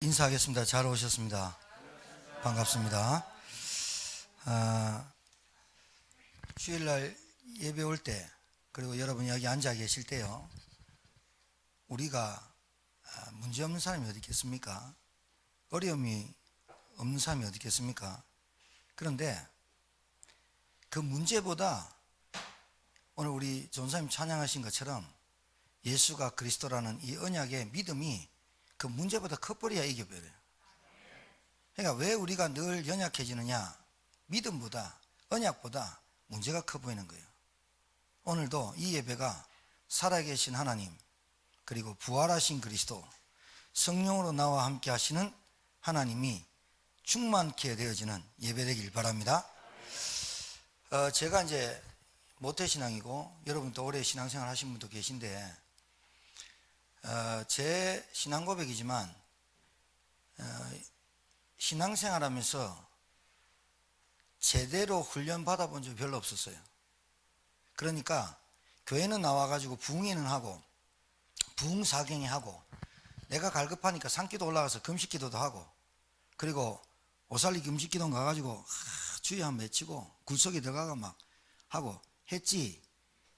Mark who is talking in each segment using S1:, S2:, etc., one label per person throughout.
S1: 인사하겠습니다. 잘 오셨습니다. 반갑습니다. 주일날 예배 올 때, 그리고 여러분이 여기 앉아 계실 때요, 우리가 문제 없는 사람이 어디 있겠습니까? 어려움이 없는 사람이 어디 있겠습니까? 그런데 그 문제보다 오늘 우리 전사님 찬양하신 것처럼 예수가 그리스도라는 이 언약의 믿음이 그 문제보다 커버려야 이겨버려요. 그러니까 왜 우리가 늘 연약해지느냐? 믿음보다, 언약보다 문제가 커 보이는 거예요. 오늘도 이 예배가 살아계신 하나님, 그리고 부활하신 그리스도, 성령으로 나와 함께 하시는 하나님이 충만케 되어지는 예배 되길 바랍니다. 제가 이제 모태신앙이고, 여러분도 오래 신앙생활 하신 분도 계신데, 제 신앙 고백이지만 신앙생활 하면서 제대로 훈련 받아본 적이 별로 없었어요. 그러니까 교회는 나와가지고 부흥회는 하고 부흥사경회 하고, 내가 갈급하니까 산기도 올라가서 금식기도도 하고, 그리고 오살리 금식기도 가가지고 주여 한번 외치고 굴속에 들어가가 막 하고 했지,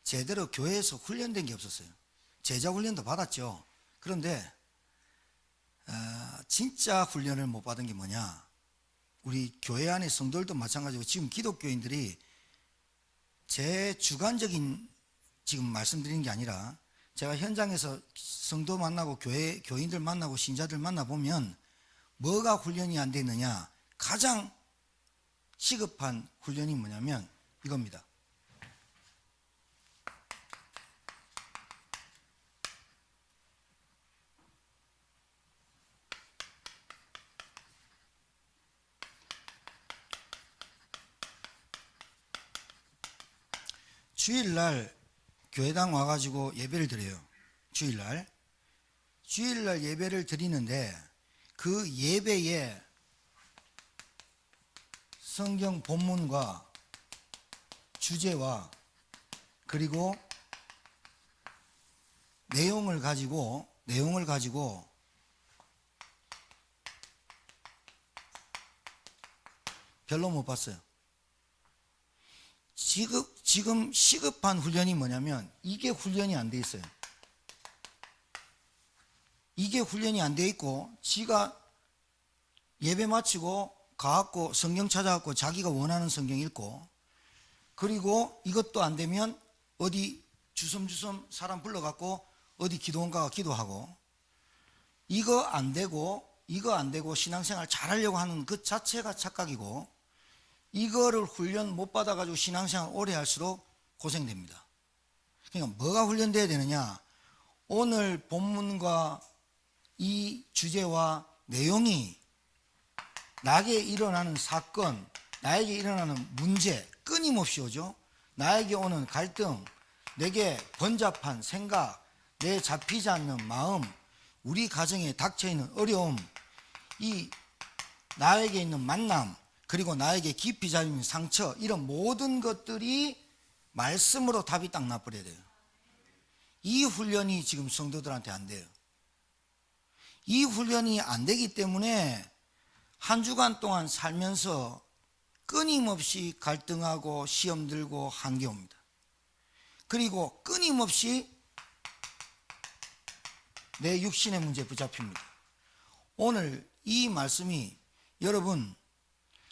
S1: 제대로 교회에서 훈련된 게 없었어요. 제자 훈련도 받았죠. 그런데 진짜 훈련을 못 받은 게 뭐냐? 우리 교회 안에 성도들도 마찬가지고, 지금 기독교인들이 제 주관적인 지금 말씀드리는 게 아니라, 제가 현장에서 성도 만나고 교인들 만나고 신자들 만나보면 뭐가 훈련이 안 되느냐? 가장 시급한 훈련이 뭐냐면 이겁니다. 주일날 교회당 와가지고 예배를 드려요. 주일날 예배를 드리는데, 그 예배에 성경 본문과 주제와 그리고 내용을 가지고 별로 못 봤어요. 지금 시급한 훈련이 뭐냐면, 이게 훈련이 안 돼 있어요. 이게 훈련이 안 돼 있고, 지가 예배 마치고 가갖고 성경 찾아갖고 자기가 원하는 성경 읽고, 그리고 이것도 안 되면 어디 주섬주섬 사람 불러갖고 어디 기도원 가가 기도하고, 이거 안 되고 신앙생활 잘하려고 하는 그 자체가 착각이고, 이거를 훈련 못 받아가지고 신앙생활 오래 할수록 고생됩니다. 그러니까 뭐가 훈련돼야 되느냐? 오늘 본문과 이 주제와 내용이 나에게 일어나는 사건, 나에게 일어나는 문제, 끊임없이 오죠. 나에게 오는 갈등, 내게 번잡한 생각, 내 잡히지 않는 마음, 우리 가정에 닥쳐있는 어려움, 이 나에게 있는 만남, 그리고 나에게 깊이 잡힌 상처, 이런 모든 것들이 말씀으로 답이 딱 나버려야 돼요. 이 훈련이 지금 성도들한테 안 돼요. 이 훈련이 안 되기 때문에 한 주간 동안 살면서 끊임없이 갈등하고 시험 들고 한계 옵니다. 그리고 끊임없이 내 육신의 문제에 붙잡힙니다. 오늘 이 말씀이, 여러분,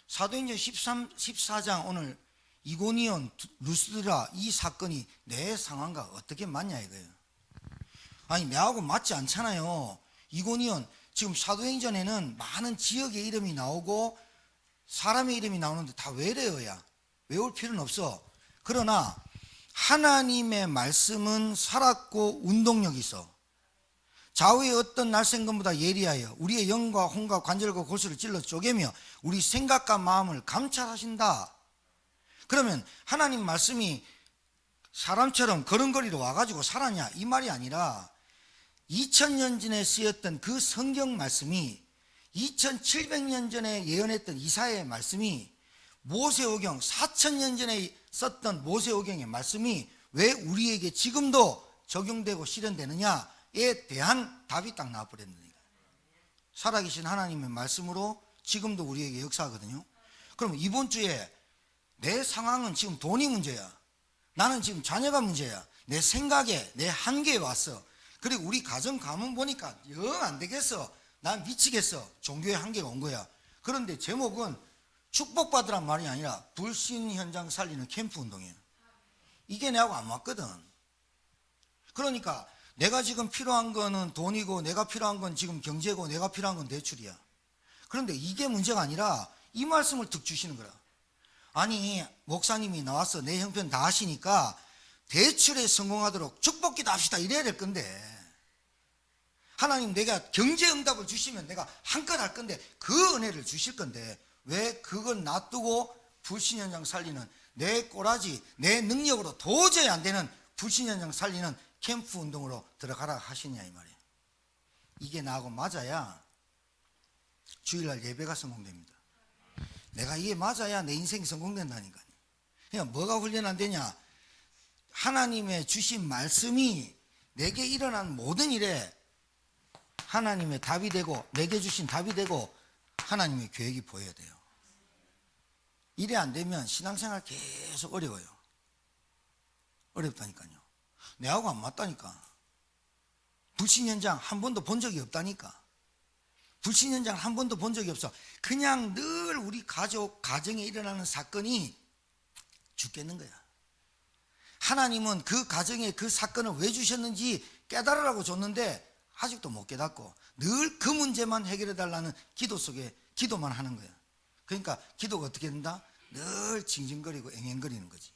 S1: 사도행전 14장 오늘 이고니온, 루스드라 이 사건이 내 상황과 어떻게 맞냐 이거예요. 아니, 내하고 맞지 않잖아요. 이고니온, 지금 사도행전에는 많은 지역의 이름이 나오고 사람의 이름이 나오는데 다 외래어야. 외울 필요는 없어. 그러나 하나님의 말씀은 살았고 운동력이 있어. 좌우의 어떤 날쌘건보다 예리하여 우리의 영과 혼과 관절과 골수를 찔러 쪼개며 우리 생각과 마음을 감찰하신다. 그러면 하나님 말씀이 사람처럼 걸음걸이로 와가지고 살았냐 이 말이 아니라, 2000년 전에 쓰였던 그 성경 말씀이, 2700년 전에 예언했던 이사야의 말씀이, 모세오경 4000년 전에 썼던 모세오경의 말씀이 왜 우리에게 지금도 적용되고 실현되느냐에 대한 답이 딱 나와버렸는 거예요. 살아계신 하나님의 말씀으로 지금도 우리에게 역사하거든요. 그럼 이번 주에 내 상황은 지금 돈이 문제야. 나는 지금 자녀가 문제야. 내 생각에, 내 한계에 왔어. 그리고 우리 가정 가문 보니까 영 안 되겠어. 난 미치겠어. 종교의 한계가 온 거야. 그런데 제목은 축복받으란 말이 아니라 불신 현장 살리는 캠프 운동이에요. 이게 내하고 안 맞거든. 그러니까 내가 지금 필요한 거는 돈이고, 내가 필요한 건 지금 경제고, 내가 필요한 건 대출이야. 그런데 이게 문제가 아니라 이 말씀을 득 주시는 거라. 아니, 목사님이 나와서 내 형편 다 하시니까 대출에 성공하도록 축복기도 합시다 이래야 될 건데, 하나님 내가 경제 응답을 주시면 내가 한껏 할 건데, 그 은혜를 주실 건데 왜 그건 놔두고 불신 현장 살리는, 내 꼬라지, 내 능력으로 도저히 안 되는 불신 현장 살리는 캠프 운동으로 들어가라 하시냐 이 말이에요. 이게 나하고 맞아야 주일날 예배가 성공됩니다. 내가 이게 맞아야 내 인생이 성공된다니까요. 그냥 뭐가 훈련 안 되냐? 하나님의 주신 말씀이 내게 일어난 모든 일에 하나님의 답이 되고, 내게 주신 답이 되고, 하나님의 계획이 보여야 돼요. 이래 안 되면 신앙생활 계속 어려워요. 어렵다니까요. 내하고 안 맞다니까. 불신 현장 한 번도 본 적이 없다니까. 불신 현장 한 번도 본 적이 없어. 그냥 늘 우리 가정에 일어나는 사건이 죽겠는 거야. 하나님은 그 가정에 그 사건을 왜 주셨는지 깨달으라고 줬는데 아직도 못 깨닫고 늘 그 문제만 해결해 달라는 기도 속에 기도만 하는 거야. 그러니까 기도가 어떻게 된다? 늘 징징거리고 앵앵거리는 거지.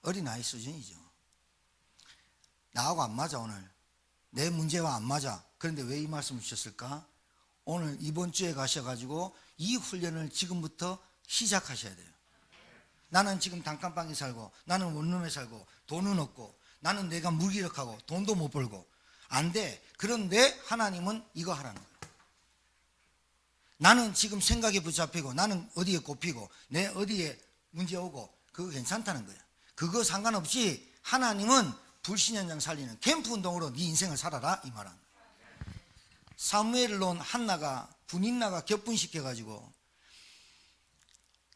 S1: 어린아이 수준이죠. 나하고 안 맞아. 오늘 내 문제와 안 맞아. 그런데 왜 이 말씀을 주셨을까? 오늘 이번 주에 가셔가지고 이 훈련을 지금부터 시작하셔야 돼요. 나는 지금 단칸방에 살고, 나는 원룸에 살고, 돈은 없고, 나는 내가 무기력하고 돈도 못 벌고 안 돼. 그런데 하나님은 이거 하라는 거예요. 나는 지금 생각에 붙잡히고, 나는 어디에 꼽히고, 내 어디에 문제 오고, 그거 괜찮다는 거야. 그거 상관없이 하나님은 불신 현장 살리는 캠프 운동으로 네 인생을 살아라 이 말은. 사무엘을 놓은 한나가 분인나가 격분시켜가지고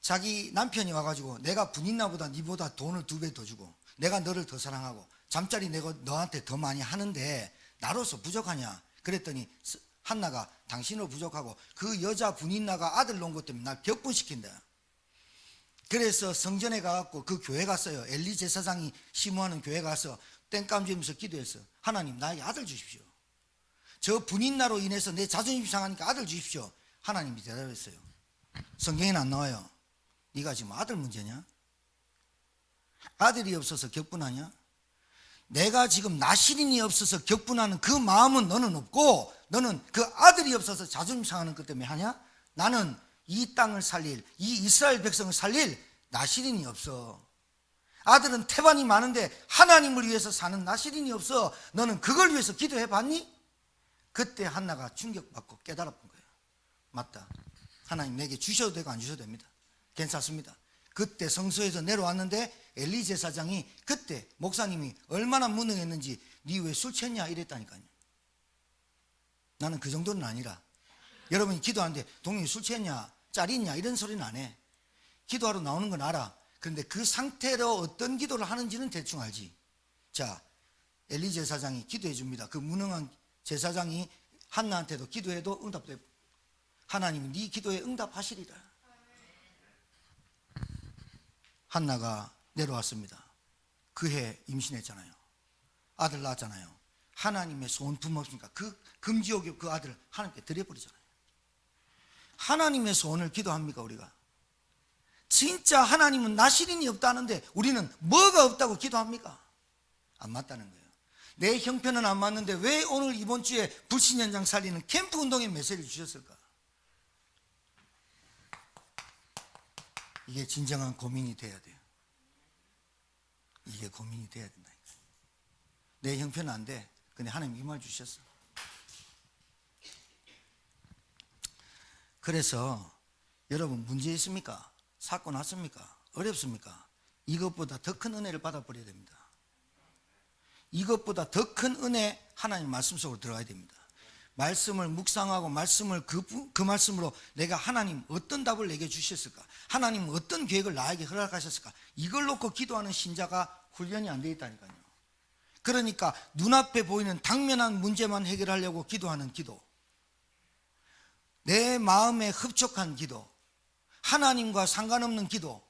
S1: 자기 남편이 와가지고 내가 분인나보다 니보다 돈을 2배 더 주고 내가 너를 더 사랑하고 잠자리 내가 너한테 더 많이 하는데 나로서 부족하냐 그랬더니 한나가 당신으로 부족하고 그 여자 분인나가 아들 놓은 것 때문에 날 격분시킨다. 그래서 성전에 가갖고 그 교회 갔어요. 엘리 제사장이 심호하는 교회 가서 땡감 지으면서 기도했어. 하나님 나에게 아들 주십시오. 저 분인나로 인해서 내 자존심 상하니까 아들 주십시오. 하나님이 대답했어요. 성경에는 안 나와요. 네가 지금 아들 문제냐? 아들이 없어서 격분하냐? 내가 지금 나시린이 없어서 격분하는 그 마음은 너는 없고, 너는 그 아들이 없어서 자존심 상하는 것 때문에 하냐? 나는 이 땅을 살릴, 이 이스라엘 백성을 살릴 나시린이 없어. 아들은 태반이 많은데 하나님을 위해서 사는 나시린이 없어. 너는 그걸 위해서 기도해 봤니? 그때 한나가 충격받고 깨달았던 거예요. 맞다. 하나님 내게 주셔도 되고 안 주셔도 됩니다. 괜찮습니다. 그때 성소에서 내려왔는데 엘리 제사장이 그때 목사님이 얼마나 무능했는지 네 왜 술 취했냐 이랬다니까요. 나는 그 정도는 아니라 여러분이 기도하는데 동영이 술 취했냐 짤이 있냐 이런 소리는 안 해. 기도하러 나오는 건 알아. 그런데 그 상태로 어떤 기도를 하는지는 대충 알지. 자, 엘리 제사장이 기도해 줍니다. 그 무능한 제사장이 한나한테도 기도해도 응답돼. 하나님은 네 기도에 응답하시리라. 한나가 내려왔습니다. 그해 임신했잖아요. 아들 낳았잖아요. 하나님의 소원 품었으니까 그 금지옥의 그 아들을 하나님께 드려버리잖아요. 하나님의 소원을 기도합니까 우리가? 진짜 하나님은 나시린이 없다는데 우리는 뭐가 없다고 기도합니까? 안 맞다는 거예요. 내 형편은 안 맞는데 왜 오늘 이번 주에 불신 현장 살리는 캠프 운동의 메시지를 주셨을까? 이게 진정한 고민이 돼야 돼요. 이게 고민이 돼야 된다. 내 형편은 안 돼. 근데 하나님 이 말 주셨어. 그래서 여러분 문제 있습니까? 사건 왔습니까? 어렵습니까? 이것보다 더 큰 은혜를 받아버려야 됩니다. 이것보다 더 큰 은혜 하나님 말씀 속으로 들어가야 됩니다. 말씀을 묵상하고 말씀을 그 말씀으로 내가 하나님 어떤 답을 내게 주셨을까? 하나님 어떤 계획을 나에게 허락하셨을까? 이걸 놓고 기도하는 신자가 훈련이 안 돼 있다니까요. 그러니까 눈앞에 보이는 당면한 문제만 해결하려고 기도하는 기도, 내 마음에 흡족한 기도, 하나님과 상관없는 기도,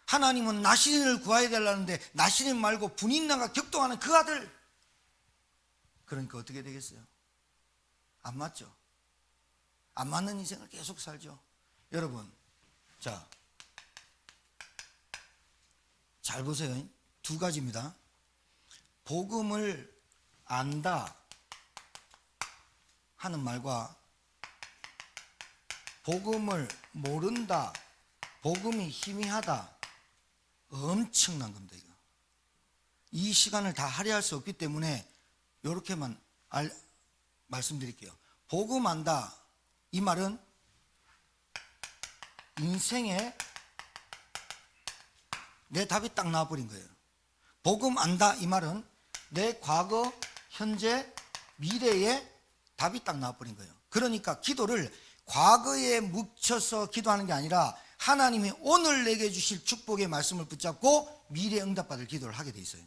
S1: 하나님은 나신을 구해야 되려는데 나신을 말고 분인나가 격동하는 그 아들, 그러니까 어떻게 되겠어요? 안 맞죠? 안 맞는 인생을 계속 살죠. 여러분, 자, 잘 보세요. 두 가지입니다. 복음을 안다 하는 말과 복음을 모른다, 복음이 희미하다, 엄청난 겁니다. 이거. 이 시간을 다 할애할 수 없기 때문에 이렇게만 말씀드릴게요. 복음 안다, 이 말은 인생에 내 답이 딱 나와버린 거예요. 복음 안다, 이 말은 내 과거, 현재, 미래에 답이 딱 나와버린 거예요. 그러니까 기도를 과거에 묻혀서 기도하는 게 아니라 하나님이 오늘 내게 주실 축복의 말씀을 붙잡고 미래에 응답받을 기도를 하게 돼 있어요.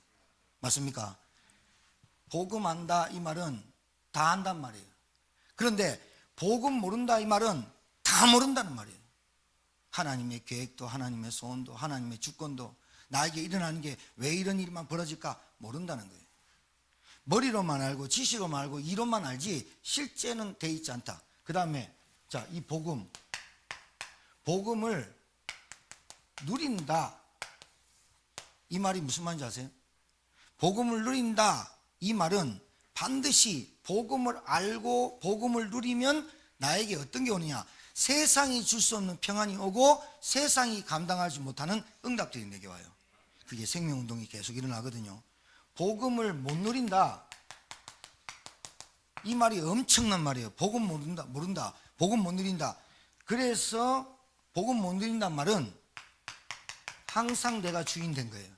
S1: 맞습니까? 복음 안다, 이 말은 다 안단 말이에요. 그런데 복음 모른다, 이 말은 다 모른다는 말이에요. 하나님의 계획도, 하나님의 소원도, 하나님의 주권도, 나에게 일어나는 게 왜 이런 일만 벌어질까 모른다는 거예요. 머리로만 알고 지식으로만 알고 이론만 알지 실제는 돼 있지 않다. 그 다음에 자, 이 복음을 누린다, 이 말이 무슨 말인지 아세요? 복음을 누린다, 이 말은 반드시 복음을 알고 복음을 누리면 나에게 어떤 게 오느냐, 세상이 줄 수 없는 평안이 오고 세상이 감당하지 못하는 응답들이 내게 와요. 그게 생명운동이 계속 일어나거든요. 복음을 못 누린다, 이 말이 엄청난 말이에요. 복음 모른다, 복음 못 누린다. 그래서 복음 못 누린단 말은 항상 내가 주인 된 거예요.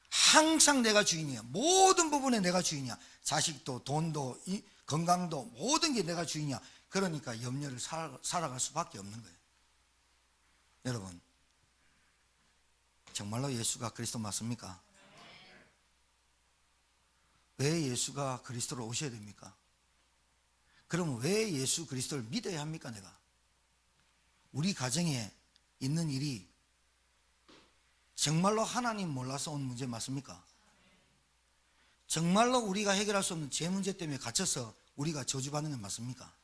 S1: 항상 내가 주인이야. 모든 부분에 내가 주인이야. 자식도, 돈도, 건강도, 모든 게 내가 주인이야. 그러니까 염려를 살아갈 수밖에 없는 거예요. 여러분, 정말로 예수가 그리스도 맞습니까? 왜 예수가 그리스도로 오셔야 됩니까? 그러면 왜 예수 그리스도를 믿어야 합니까? 내가 우리 가정에 있는 일이 정말로 하나님 몰라서 온 문제 맞습니까? 정말로 우리가 해결할 수 없는 제 문제 때문에 갇혀서 우리가 저주받는 건 맞습니까?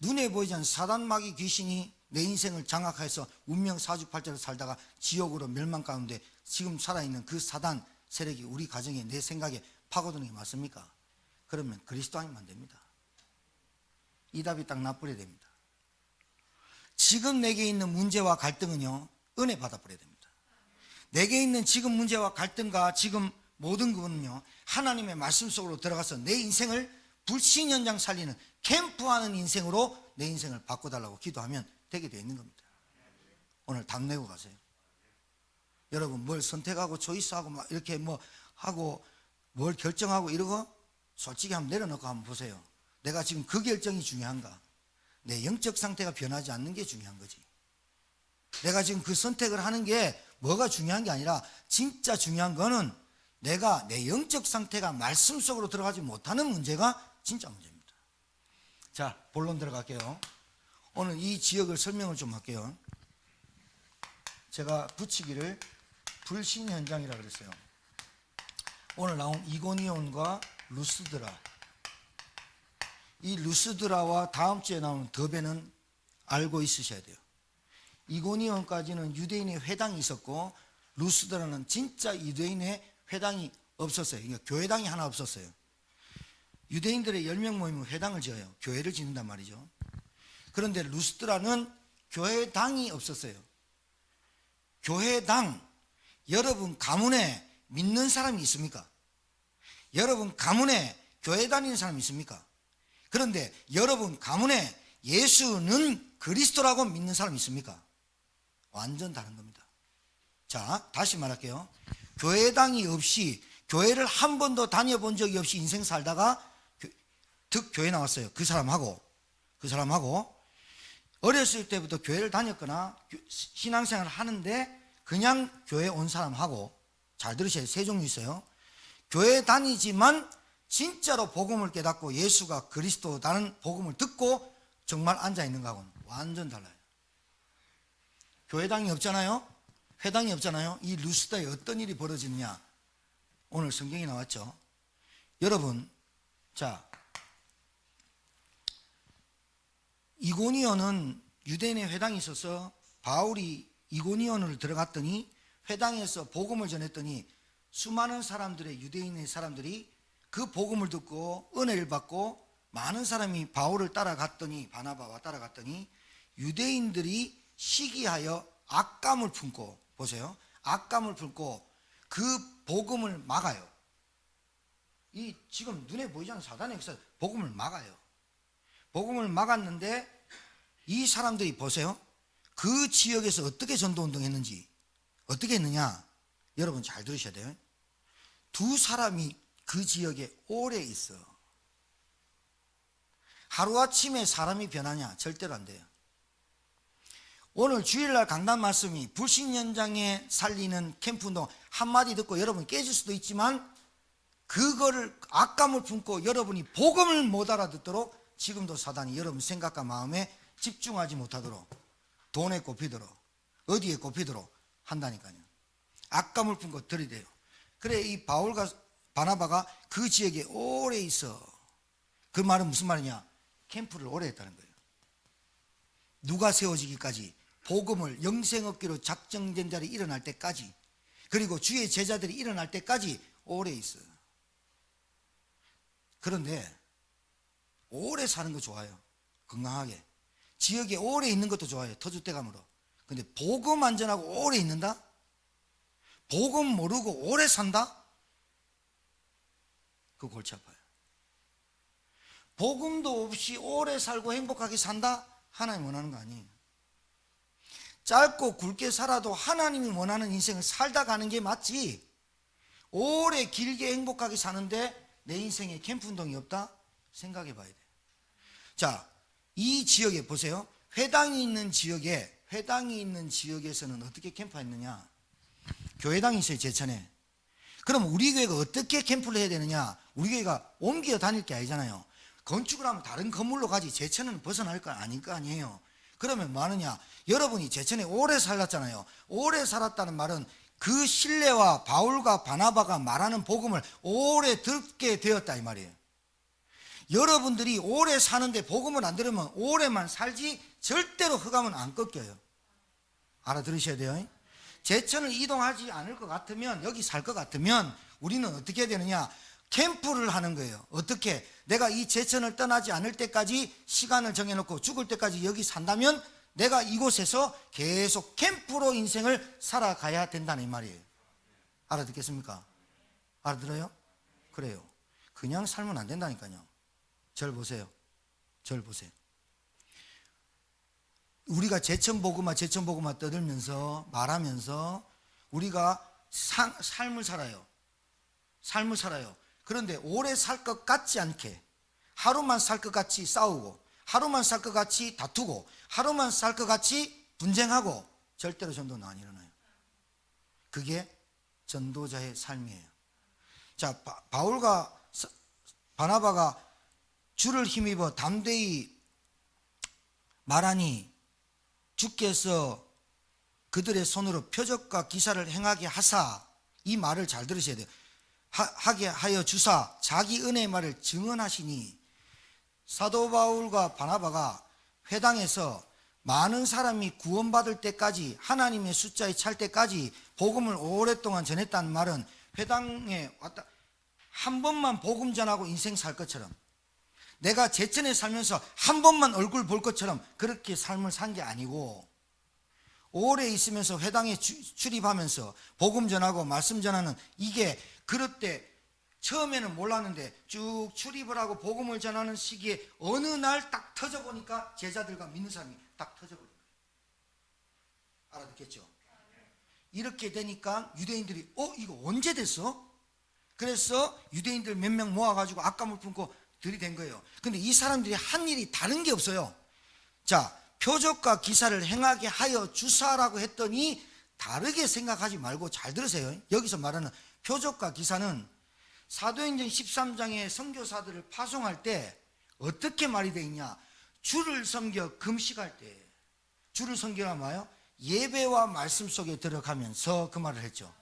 S1: 눈에 보이지 않는 사단 마귀 귀신이 내 인생을 장악해서 운명 사주팔자로 살다가 지옥으로 멸망 가운데 지금 살아있는 그 사단 세력이 우리 가정에 내 생각에 파고드는 게 맞습니까? 그러면 그리스도 아니면 안 됩니다. 이 답이 딱 나버려야 됩니다. 지금 내게 있는 문제와 갈등은요, 은혜 받아버려야 됩니다. 내게 있는 지금 문제와 갈등과 지금 모든 것은요, 하나님의 말씀 속으로 들어가서 내 인생을 불신 현장 살리는 캠프하는 인생으로 내 인생을 바꿔달라고 기도하면 되게 되어 있는 겁니다. 오늘 답 내고 가세요. 여러분, 뭘 선택하고 초이스하고 막 이렇게 뭐 하고 뭘 결정하고 이러고 솔직히 한번 내려놓고 한번 보세요. 내가 지금 그 결정이 중요한가? 내 영적 상태가 변하지 않는 게 중요한 거지. 내가 지금 그 선택을 하는 게 뭐가 중요한 게 아니라 진짜 중요한 거는 내가 내 영적 상태가 말씀 속으로 들어가지 못하는 문제가 진짜 문제입니다. 자, 본론 들어갈게요. 오늘 이 지역을 설명을 좀 할게요. 제가 붙이기를 불신 현장이라고 그랬어요. 오늘 나온 이고니온과 루스드라, 이 루스드라와 다음 주에 나오는 더베는 알고 있으셔야 돼요. 이고니온까지는 유대인의 회당이 있었고 루스드라는 진짜 유대인의 회당이 없었어요. 그러니까 교회당이 하나 없었어요. 유대인들의 10명 모이면 회당을 지어요. 교회를 짓는단 말이죠. 그런데 루스드라는 교회당이 없었어요. 교회당, 여러분 가문에 믿는 사람이 있습니까? 여러분 가문에 교회 다니는 사람이 있습니까? 그런데 여러분 가문에 예수는 그리스도라고 믿는 사람이 있습니까? 완전 다른 겁니다. 자, 다시 말할게요. 교회당이 없이, 교회를 한 번도 다녀본 적이 없이 인생 살다가 득 교회 나왔어요. 그 사람하고 어렸을 때부터 교회를 다녔거나 신앙생활을 하는데 그냥 교회 온 사람하고, 잘 들으셔야 돼요. 세 종류 있어요. 교회 다니지만 진짜로 복음을 깨닫고 예수가 그리스도라는 복음을 듣고 정말 앉아있는 거하고는 완전 달라요. 교회당이 없잖아요. 회당이 없잖아요. 이 루스다에 어떤 일이 벌어지느냐, 오늘 성경이 나왔죠. 여러분, 자, 이고니온은 유대인의 회당이 있어서 바울이 이고니온을 들어갔더니 회당에서 복음을 전했더니 수많은 사람들의, 유대인의 사람들이 그 복음을 듣고 은혜를 받고 많은 사람이 바울을 따라갔더니, 바나바와 따라갔더니 유대인들이 시기하여 악감을 품고, 보세요, 악감을 품고 그 복음을 막아요. 이 지금 눈에 보이지 않는 사단의 역사, 복음을 막아요. 복음을 막았는데 이 사람들이 보세요, 그 지역에서 어떻게 전도운동했는지, 어떻게 했느냐, 여러분 잘 들으셔야 돼요. 두 사람이 그 지역에 오래 있어. 하루아침에 사람이 변하냐? 절대로 안 돼요. 오늘 주일날 강단 말씀이 불신 현장에 살리는 캠프 운동, 한마디 듣고 여러분 깨질 수도 있지만 그거를 악감을 품고 여러분이 복음을 못 알아듣도록 지금도 사단이 여러분 생각과 마음에 집중하지 못하도록, 돈에 꼽히도록, 어디에 꼽히도록 한다니까요. 악감을 품고 들이대요. 그래, 이 바울과 바나바가 그 지역에 오래 있어. 그 말은 무슨 말이냐? 캠프를 오래 했다는 거예요. 누가 세워지기까지, 복음을 영생 얻기로 작정된 자리 일어날 때까지, 그리고 주의 제자들이 일어날 때까지 오래 있어. 그런데 오래 사는 거 좋아요. 건강하게 지역에 오래 있는 것도 좋아요. 터줏대감으로. 근데 복음 안 전하고 오래 있는다? 복음 모르고 오래 산다? 그 골치 아파요. 복음도 없이 오래 살고 행복하게 산다? 하나님 원하는 거 아니에요. 짧고 굵게 살아도 하나님이 원하는 인생을 살다 가는 게 맞지, 오래 길게 행복하게 사는데 내 인생에 캠프 운동이 없다? 생각해 봐야 돼요. 자, 이 지역에 보세요. 회당이 있는 지역에서는 어떻게 캠프했느냐? 교회당이 있어요, 제천에. 그럼 우리 교회가 어떻게 캠프를 해야 되느냐? 우리 교회가 옮겨 다닐 게 아니잖아요. 건축을 하면 다른 건물로 가지 제천은 벗어날 거 아닐 거 아니에요. 그러면 뭐 하느냐? 여러분이 제천에 오래 살았잖아요. 오래 살았다는 말은 그 신뢰와 바울과 바나바가 말하는 복음을 오래 듣게 되었다 이 말이에요. 여러분들이 오래 사는데 복음을 안 들으면 오래만 살지 절대로 흑암은 안 꺾여요. 알아들으셔야 돼요. 제천을 이동하지 않을 것 같으면, 여기 살 것 같으면 우리는 어떻게 해야 되느냐? 캠프를 하는 거예요. 어떻게? 내가 이 제천을 떠나지 않을 때까지 시간을 정해놓고 죽을 때까지 여기 산다면 내가 이곳에서 계속 캠프로 인생을 살아가야 된다는 말이에요. 알아듣겠습니까? 알아들어요? 그래요. 그냥 살면 안 된다니까요. 절 보세요. 우리가 제천복음화 떠들면서 말하면서 우리가 삶을 살아요. 그런데 오래 살 것 같지 않게, 하루만 살 것 같이 싸우고, 하루만 살 것 같이 다투고, 하루만 살 것 같이 분쟁하고, 절대로 전도는 안 일어나요. 그게 전도자의 삶이에요. 자, 바울과 바나바가 주를 힘입어 담대히 말하니 주께서 그들의 손으로 표적과 기사를 행하게 하사, 이 말을 잘 들으셔야 돼요. 하게 하여 주사 자기 은혜의 말을 증언하시니, 사도 바울과 바나바가 회당에서 많은 사람이 구원받을 때까지, 하나님의 숫자에 찰 때까지 복음을 오랫동안 전했다는 말은 회당에 왔다 한 번만 복음 전하고 인생 살 것처럼, 내가 제천에 살면서 한 번만 얼굴 볼 것처럼 그렇게 삶을 산 게 아니고, 오래 있으면서 회당에 출입하면서 복음 전하고 말씀 전하는, 이게 그럴 때 처음에는 몰랐는데 쭉 출입을 하고 복음을 전하는 시기에 어느 날 딱 터져보니까 제자들과 믿는 사람이 딱 터져버린 거예요. 알아듣겠죠? 이렇게 되니까 유대인들이 이거 언제 됐어? 그래서 유대인들 몇 명 모아가지고 악감을 품고 들이댄 거예요. 근데 이 사람들이 한 일이 다른 게 없어요. 자, 표적과 기사를 행하게 하여 주사라고 했더니 다르게 생각하지 말고 잘 들으세요. 여기서 말하는 표적과 기사는 사도행전 13장의 선교사들을 파송할 때 어떻게 말이 되어 있냐? 주를 섬겨 금식할 때, 주를 섬기란 뭐예요? 예배와 말씀 속에 들어가면서 그 말을 했죠.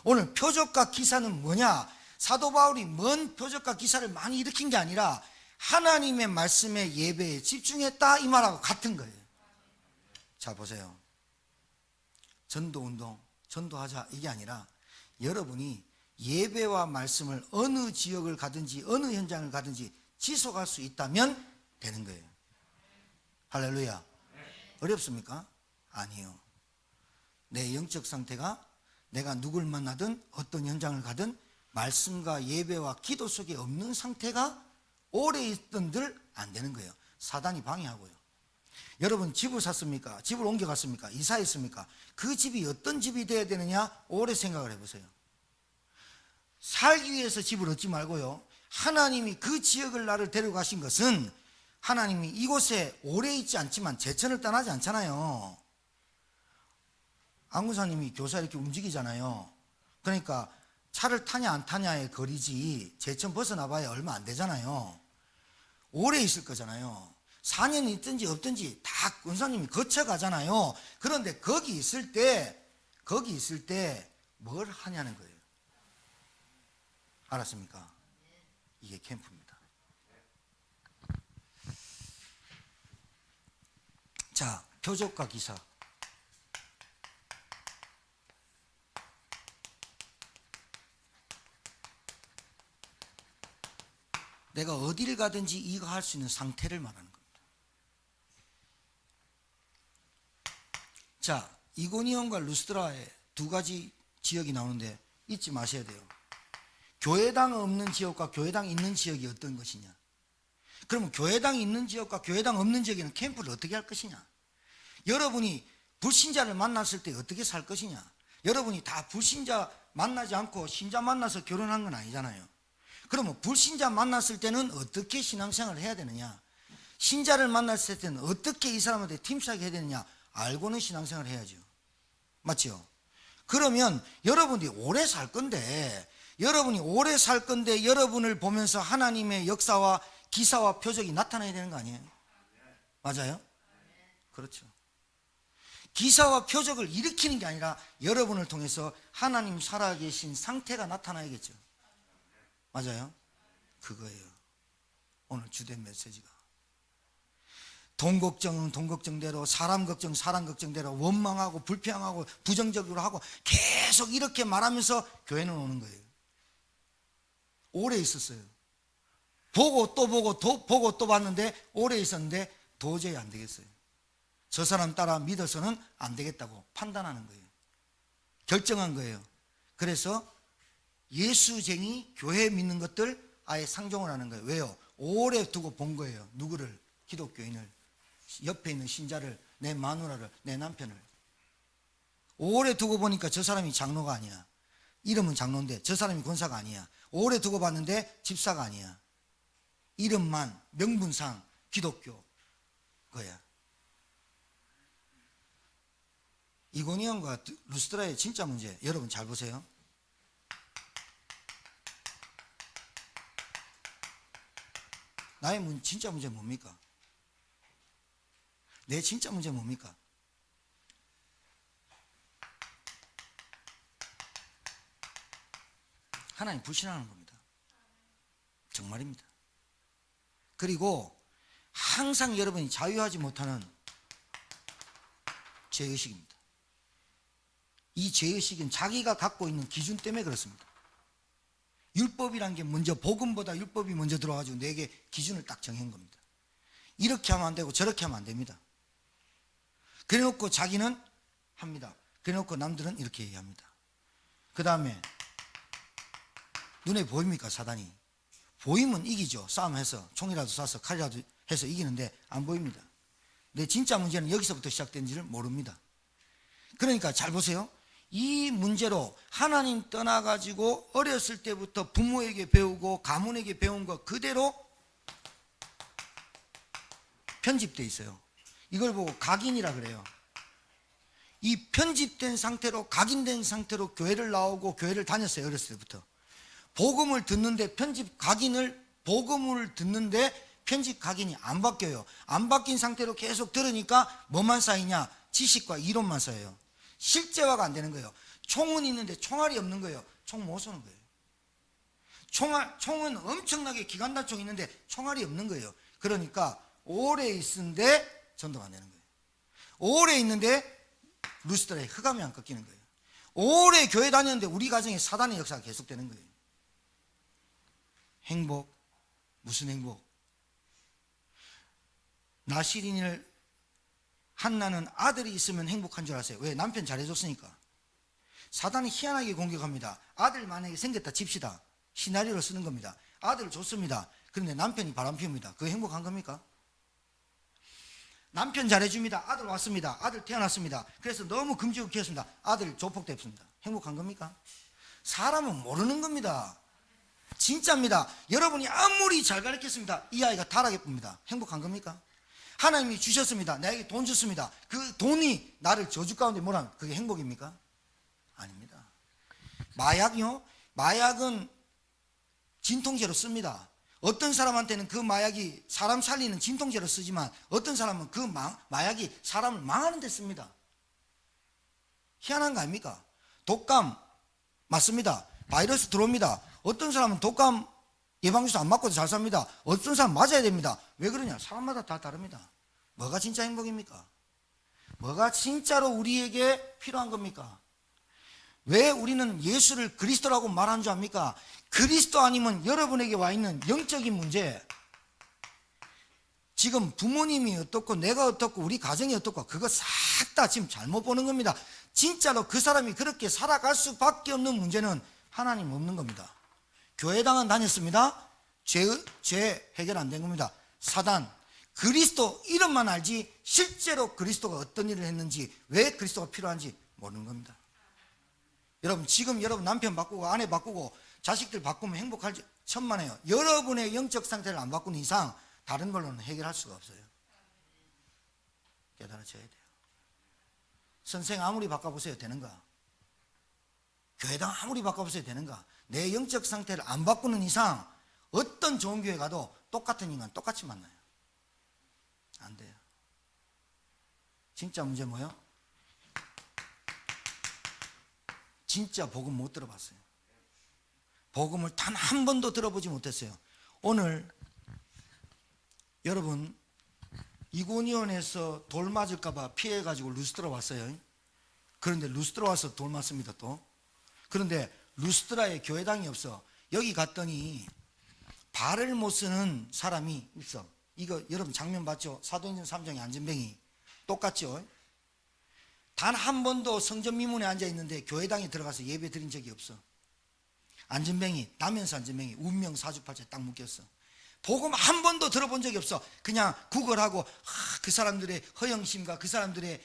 S1: 오늘 표적과 기사는 뭐냐? 사도 바울이 뭔 표적과 기사를 많이 일으킨 게 아니라 하나님의 말씀에 예배에 집중했다 이 말하고 같은 거예요. 자, 보세요. 전도운동, 전도하자 이게 아니라 여러분이 예배와 말씀을 어느 지역을 가든지 어느 현장을 가든지 지속할 수 있다면 되는 거예요. 할렐루야. 어렵습니까? 아니요. 내 영적 상태가 내가 누굴 만나든 어떤 현장을 가든 말씀과 예배와 기도 속에 없는 상태가 오래 있던들 안 되는 거예요. 사단이 방해하고요. 여러분 집을 샀습니까? 집을 옮겨갔습니까? 이사했습니까? 그 집이 어떤 집이 되어야 되느냐? 오래 생각을 해보세요. 살기 위해서 집을 얻지 말고요, 하나님이 그 지역을 나를 데려가신 것은 하나님이 이곳에 오래 있지 않지만 제천을 떠나지 않잖아요. 안구사님이 교사 이렇게 움직이잖아요. 그러니까 차를 타냐 안 타냐의 거리지 제천 벗어나봐야 얼마 안 되잖아요. 오래 있을 거잖아요. 4년 있든지 없든지 다 권사님이 거쳐가잖아요. 그런데 거기 있을 때 뭘 하냐는 거예요. 알았습니까? 이게 캠프입니다. 자, 표적과 기사. 내가 어디를 가든지 이거 할 수 있는 상태를 말하는 겁니다. 자, 이고니온과 루스드라의 두 가지 지역이 나오는데 잊지 마셔야 돼요. 교회당 없는 지역과 교회당 있는 지역이 어떤 것이냐? 그러면 교회당 있는 지역과 교회당 없는 지역에는 캠프를 어떻게 할 것이냐? 여러분이 불신자를 만났을 때 어떻게 살 것이냐? 여러분이 다 불신자 만나지 않고 신자 만나서 결혼한 건 아니잖아요. 그러면 불신자 만났을 때는 어떻게 신앙생활을 해야 되느냐? 신자를 만났을 때는 어떻게 이 사람한테 팀싸게 해야 되느냐? 알고는 신앙생활을 해야죠. 맞죠? 그러면 여러분이 오래 살 건데 여러분을 보면서 하나님의 역사와 기사와 표적이 나타나야 되는 거 아니에요? 맞아요? 그렇죠. 기사와 표적을 일으키는 게 아니라 여러분을 통해서 하나님 살아계신 상태가 나타나야겠죠. 맞아요? 그거예요. 오늘 주된 메시지가. 돈 걱정은 돈 걱정대로, 사람 걱정 사람 걱정대로, 원망하고 불평하고 부정적으로 하고 계속 이렇게 말하면서 교회는 오는 거예요. 오래 있었어요. 보고 또 봤는데 오래 있었는데 도저히 안 되겠어요. 저 사람 따라 믿어서는 안 되겠다고 판단하는 거예요. 결정한 거예요. 그래서 예수쟁이 교회 믿는 것들 아예 상종을 하는 거예요. 왜요? 오래 두고 본 거예요. 누구를? 기독교인을, 옆에 있는 신자를, 내 마누라를, 내 남편을. 오래 두고 보니까 저 사람이 장로가 아니야. 이름은 장로인데 저 사람이 권사가 아니야. 오래 두고 봤는데 집사가 아니야. 이름만 명분상 기독교 거야. 이고니온과 루스드라의 진짜 문제, 여러분 잘 보세요. 나의 진짜 문제는 뭡니까? 내 진짜 문제는 뭡니까? 하나님 불신하는 겁니다. 정말입니다. 그리고 항상 여러분이 자유하지 못하는 죄의식입니다. 이 죄의식은 자기가 갖고 있는 기준 때문에 그렇습니다. 율법이란 게 먼저, 복음보다 율법이 먼저 들어와가지고 내게 기준을 딱 정한 겁니다. 이렇게 하면 안 되고 저렇게 하면 안 됩니다. 그래 놓고 자기는 합니다. 그래 놓고 남들은 이렇게 얘기합니다. 그 다음에 눈에 보입니까? 사단이 보이면 이기죠. 싸움해서 총이라도 쏴서 칼이라도 해서 이기는데 안 보입니다. 내 진짜 문제는 여기서부터 시작된지를 모릅니다. 그러니까 잘 보세요. 이 문제로 하나님 떠나가지고 어렸을 때부터 부모에게 배우고 가문에게 배운 거 그대로 편집돼 있어요. 이걸 보고 각인이라 그래요. 이 편집된 상태로, 각인된 상태로 교회를 나오고 교회를 다녔어요. 어렸을 때부터. 복음을 듣는데 복음을 듣는데 편집 각인이 안 바뀌어요. 안 바뀐 상태로 계속 들으니까 뭐만 쌓이냐? 지식과 이론만 쌓여요. 실제화가 안 되는 거예요. 총은 있는데 총알이 없는 거예요. 총 못 쏘는 거예요. 총은 엄청나게 기관단총이 있는데 총알이 없는 거예요. 그러니까 오래 있는데 전도가 안 되는 거예요. 오래 있는데 루스드라의 흑암이 안 꺾이는 거예요. 오래 교회 다녔는데 우리 가정에 사단의 역사가 계속되는 거예요. 행복, 무슨 행복? 나시린을 한나는 아들이 있으면 행복한 줄 아세요? 왜? 남편 잘해줬으니까. 사단이 희한하게 공격합니다. 아들 만약에 생겼다 칩시다. 시나리오를 쓰는 겁니다. 아들을 줬습니다. 그런데 남편이 바람피웁니다. 그거 행복한 겁니까? 남편 잘해줍니다. 아들 왔습니다. 아들 태어났습니다. 그래서 너무 금지고 키웠습니다. 아들 조폭됐습니다. 행복한 겁니까? 사람은 모르는 겁니다. 진짜입니다. 여러분이 아무리 잘 가르쳤습니다. 이 아이가 타락해 봅니다. 행복한 겁니까? 하나님이 주셨습니다. 나에게 돈 줬습니다. 그 돈이 나를 저주 가운데 몰아넣으면 그게 행복입니까? 아닙니다. 마약이요? 마약은 진통제로 씁니다. 어떤 사람한테는 그 마약이 사람 살리는 진통제로 쓰지만 어떤 사람은 그 마약이 사람을 망하는 데 씁니다. 희한한 거 아닙니까? 독감 맞습니다. 바이러스 들어옵니다. 어떤 사람은 독감 예방주사 안 맞고도 잘 삽니다. 어떤 사람 맞아야 됩니다. 왜 그러냐? 사람마다 다 다릅니다. 뭐가 진짜 행복입니까? 뭐가 진짜로 우리에게 필요한 겁니까? 왜 우리는 예수를 그리스도라고 말하는 줄 압니까? 그리스도 아니면 여러분에게 와 있는 영적인 문제, 지금 부모님이 어떻고 내가 어떻고 우리 가정이 어떻고 그거 싹 다 지금 잘못 보는 겁니다. 진짜로 그 사람이 그렇게 살아갈 수밖에 없는 문제는 하나님 없는 겁니다. 교회당은 다녔습니다. 죄 해결 안 된 겁니다. 사단, 그리스도 이름만 알지 실제로 그리스도가 어떤 일을 했는지 왜 그리스도가 필요한지 모르는 겁니다. 여러분 지금 여러분 남편 바꾸고 아내 바꾸고 자식들 바꾸면 행복할지 천만에요. 여러분의 영적 상태를 안 바꾸는 이상 다른 걸로는 해결할 수가 없어요. 깨달아져야 돼요. 선생 아무리 바꿔보세요 되는가? 교회당 아무리 바꿔보세요 되는가? 내 영적 상태를 안 바꾸는 이상 어떤 좋은 교회 가도 똑같은 인간 똑같이 만나요. 안 돼요. 진짜 문제 뭐예요? 진짜 복음 못 들어봤어요. 복음을 단 한 번도 들어보지 못했어요. 오늘 여러분 이고니온에서 돌 맞을까 봐 피해가지고 루스드라 왔어요. 그런데 루스드라 와서 돌 맞습니다 또. 그런데 루스드라에 교회당이 없어. 여기 갔더니 발을 못 쓰는 사람이 있어. 이거 여러분 장면 봤죠? 사도행전 3장의 안전뱅이 똑같죠? 단 한 번도 성전 미문에 앉아 있는데 교회당에 들어가서 예배 드린 적이 없어. 안전뱅이, 나면서 안전뱅이, 운명 사주팔자에 딱 묶였어. 복음 한 번도 들어본 적이 없어. 그냥 구걸하고 그 사람들의 허영심과 그 사람들의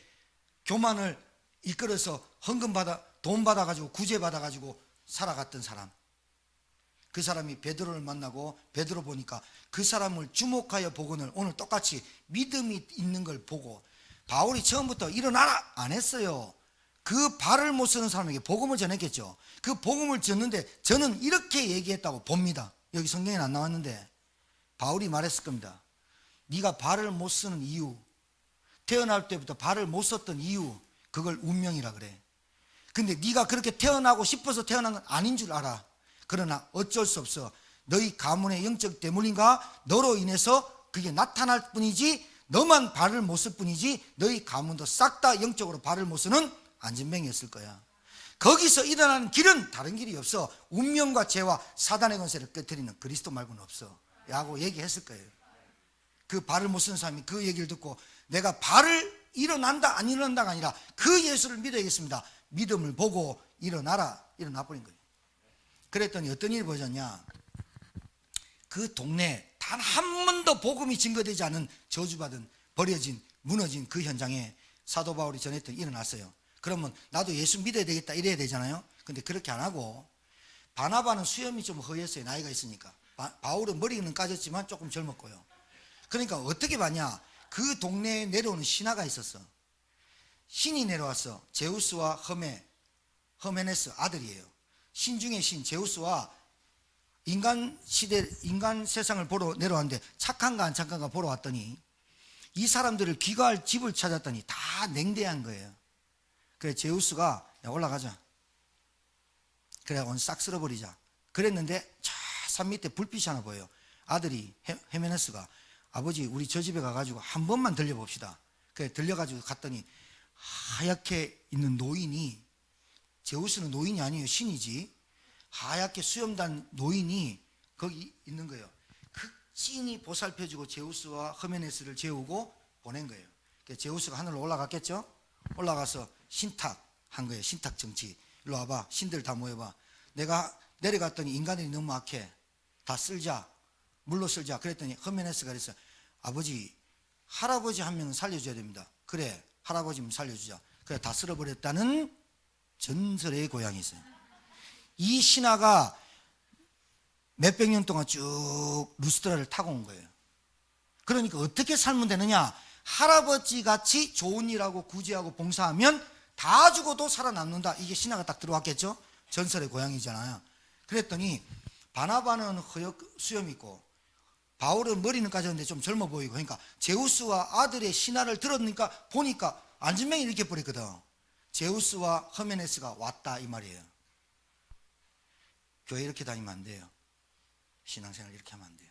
S1: 교만을 이끌어서 헌금 받아 돈 받아가지고 구제 받아가지고 살아갔던 사람. 그 사람이 베드로를 만나고 베드로 보니까 그 사람을 주목하여 보고는 오늘 똑같이 믿음이 있는 걸 보고 바울이 처음부터 일어나라 안 했어요. 그 발을 못 쓰는 사람에게 복음을 전했겠죠. 그 복음을 전는데 저는 이렇게 얘기했다고 봅니다. 여기 성경에 안 나왔는데 바울이 말했을 겁니다. 네가 발을 못 쓰는 이유, 태어날 때부터 발을 못 썼던 이유, 그걸 운명이라 그래. 근데 네가 그렇게 태어나고 싶어서 태어난 건 아닌 줄 알아. 그러나 어쩔 수 없어. 너희 가문의 영적 대물림과 너로 인해서 그게 나타날 뿐이지 너만 발을 못 쓸 뿐이지 너희 가문도 싹 다 영적으로 발을 못 쓰는 안전뱅이였을 거야. 거기서 일어나는 길은 다른 길이 없어. 운명과 죄와 사단의 권세를 깨뜨리는 그리스도 말고는 없어 라고 얘기했을 거예요. 그 발을 못 쓰는 사람이 그 얘기를 듣고 내가 발을 일어난다 안 일어난다가 아니라 그 예수를 믿어야겠습니다. 믿음을 보고 일어나라. 일어나 버린 거예요. 그랬더니 어떤 일이 벌어졌냐. 그 동네에 단 한 번도 복음이 증거되지 않은 저주받은 버려진 무너진 그 현장에 사도 바울이 전했던 일어났어요. 그러면 나도 예수 믿어야 되겠다 이래야 되잖아요. 근데 그렇게 안 하고 바나바는 수염이 좀 허했어요. 나이가 있으니까. 바울은 머리는 까졌지만 조금 젊었고요. 그러니까 어떻게 봤냐. 그 동네에 내려오는 신하가 있었어. 신이 내려왔어. 제우스와 허메네스 아들이에요. 신 중에 신 제우스와 인간 시대, 인간 세상을 보러 내려왔는데 착한가 안 착한가 보러 왔더니 이 사람들을 귀가할 집을 찾았더니 다 냉대한 거예요. 그래 제우스가 야 올라가자. 그래 오늘 싹 쓸어버리자. 그랬는데 저 산 밑에 불빛이 하나 보여요. 아들이 헤메네스가 아버지 우리 저 집에 가가지고 한 번만 들려봅시다. 그래 들려가지고 갔더니 하얗게 있는 노인이, 제우스는 노인이 아니에요. 신이지. 하얗게 수염단 노인이 거기 있는 거예요. 극진히 보살펴주고 제우스와 허메네스를 재우고 보낸 거예요. 그래서 제우스가 하늘로 올라갔겠죠. 올라가서 신탁한 거예요. 신탁 정치. 일로 와봐. 신들 다 모여봐. 내가 내려갔더니 인간들이 너무 악해. 다 쓸자. 물로 쓸자. 그랬더니 허메네스가 그랬어. 아버지 할아버지 한 명은 살려줘야 됩니다. 그래 할아버지면 살려주자. 그래 다 쓸어버렸다는 전설의 고향이 있어요. 이 신하가 몇백 년 동안 쭉 루스드라를 타고 온 거예요. 그러니까 어떻게 살면 되느냐. 할아버지 같이 좋은 일하고 구제하고 봉사하면 다 죽어도 살아남는다. 이게 신하가 딱 들어왔겠죠. 전설의 고향이잖아요. 그랬더니 바나바는 수염 있고 바울은 머리는 까졌는데 좀 젊어 보이고, 그러니까 제우스와 아들의 신하를 들었으니까 보니까 안진뱅이 이렇게 버렸거든. 제우스와 허메네스가 왔다 이 말이에요. 교회 이렇게 다니면 안 돼요. 신앙생활 이렇게 하면 안 돼요.